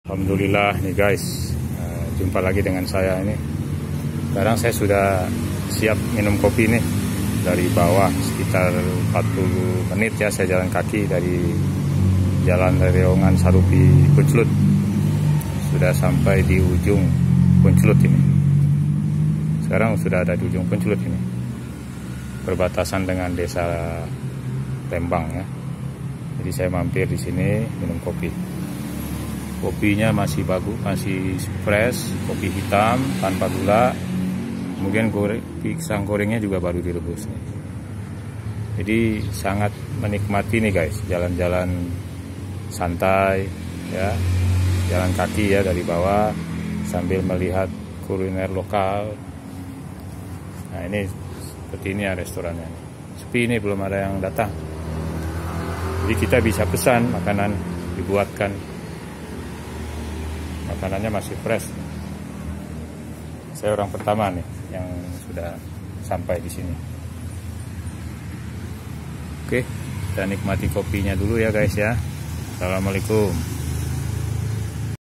Alhamdulillah nih guys, jumpa lagi dengan saya ini. Sekarang saya sudah siap minum kopi nih. Dari bawah sekitar 40 menit ya saya jalan kaki dari Jalan Reriongan Sarupi Puncelut. Sudah sampai di ujung Puncelut ini. Sekarang sudah ada di ujung Puncelut ini, perbatasan dengan desa Lembang ya. Jadi saya mampir di sini minum kopi. Kopinya masih bagus, masih fresh, kopi hitam tanpa gula. Kemudian pisang gorengnya juga baru direbus nih. Jadi sangat menikmati nih guys, jalan-jalan santai ya, jalan kaki ya dari bawah sambil melihat kuliner lokal. Nah ini seperti ini ya restorannya. Sepi ini, belum ada yang datang. Jadi kita bisa pesan makanan, dibuatkan. Makanannya masih fresh. Saya orang pertama nih yang sudah sampai di sini. Oke, kita nikmati kopinya dulu ya guys ya. Assalamualaikum.